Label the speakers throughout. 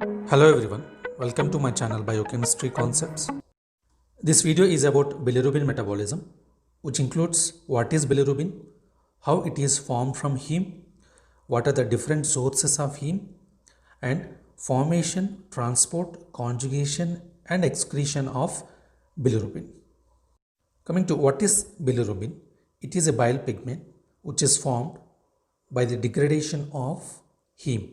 Speaker 1: Hello everyone, welcome to my channel Biochemistry Concepts. This video is about bilirubin metabolism, which includes what is bilirubin, how it is formed from heme, what are the different sources of heme, and formation, transport, conjugation, and excretion of bilirubin. Coming to what is bilirubin, it is a bile pigment which is formed by the degradation of heme.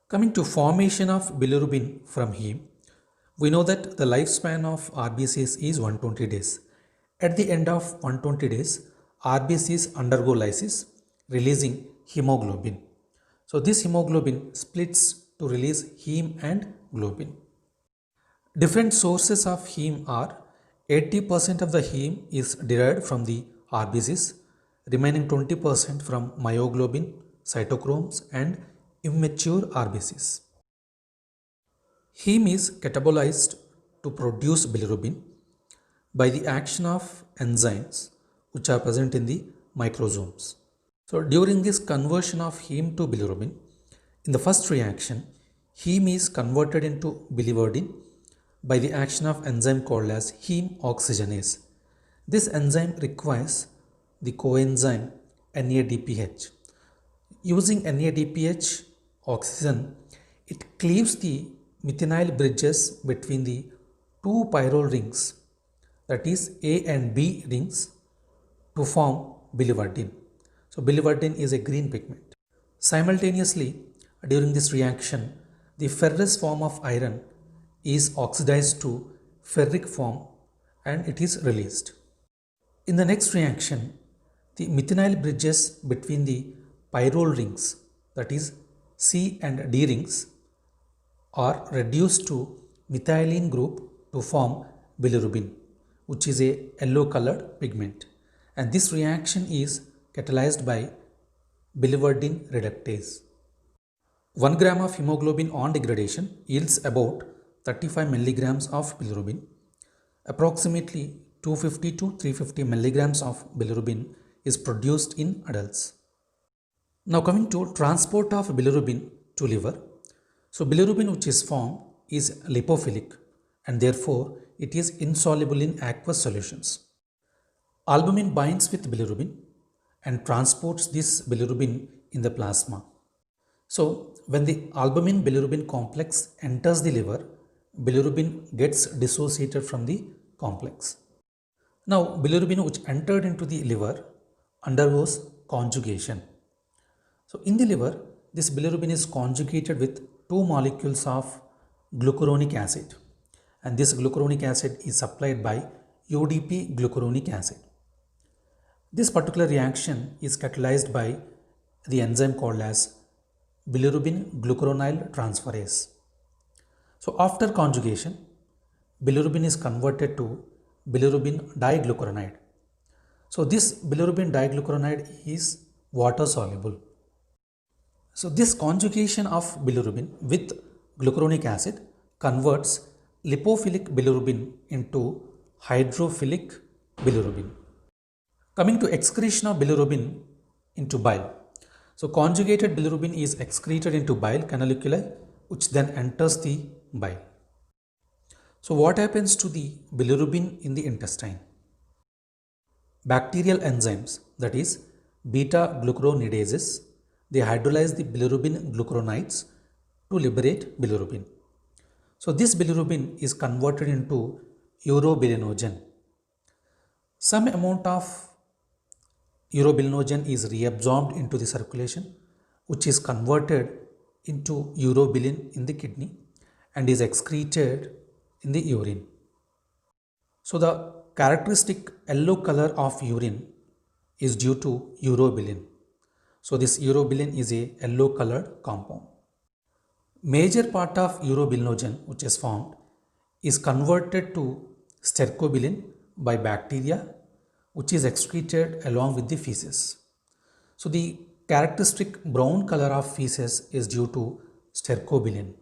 Speaker 1: Coming to formation of bilirubin from heme, we know that the lifespan of RBCs is 120 days. At the end of 120 days, RBCs undergo lysis, releasing hemoglobin. So this hemoglobin splits to release heme and globin. Different sources of heme are 80% of the heme is derived from the RBCs, remaining 20% from myoglobin, cytochromes, and immature RBCs. Heme is catabolized to produce bilirubin by the action of enzymes which are present in the microsomes. So during this conversion of heme to bilirubin, in the first reaction, heme is converted into biliverdin by the action of enzyme called as heme oxygenase. This enzyme requires the coenzyme NADPH. Using NADPH oxygen, it cleaves the methynyl bridges between the two pyrrole rings, that is A and B rings, to form biliverdin. So biliverdin is a green pigment. Simultaneously, during this reaction, the ferrous form of iron is oxidized to ferric form and it is released. In the next reaction, the methynyl bridges between the pyrrole rings, that is C and D rings, are reduced to methylene group to form bilirubin, which is a yellow colored pigment, and this reaction is catalyzed by biliverdin reductase. 1 gram of hemoglobin on degradation yields about 35 milligrams of bilirubin. Approximately 250 to 350 milligrams of bilirubin is produced in adults. Now coming to transport of bilirubin to liver. So bilirubin which is formed is lipophilic and therefore it is insoluble in aqueous solutions. Albumin binds with bilirubin and transports this bilirubin in the plasma. So when the albumin bilirubin complex enters the liver, bilirubin gets dissociated from the complex. Now bilirubin which entered into the liver undergoes conjugation. So in the liver, this bilirubin is conjugated with two molecules of glucuronic acid, and this glucuronic acid is supplied by UDP glucuronic acid. This particular reaction is catalyzed by the enzyme called as bilirubin glucuronyl transferase. So after conjugation, bilirubin is converted to bilirubin diglucuronide. So this bilirubin diglucuronide is water soluble. So this conjugation of bilirubin with glucuronic acid converts lipophilic bilirubin into hydrophilic bilirubin. Coming to excretion of bilirubin into bile. So conjugated bilirubin is excreted into bile canaliculi, which then enters the bile. So what happens to the bilirubin in the intestine? Bacterial enzymes, that is beta glucuronidases, they hydrolyze the bilirubin glucuronides to liberate bilirubin. So this bilirubin is converted into urobilinogen. Some amount of urobilinogen is reabsorbed into the circulation, which is converted into urobilin in the kidney and is excreted in the urine. So the characteristic yellow color of urine is due to urobilin. So this urobilin is a yellow colored compound. Major part of urobilinogen which is formed is converted to stercobilin by bacteria, which is excreted along with the feces. So the characteristic brown color of feces is due to stercobilin.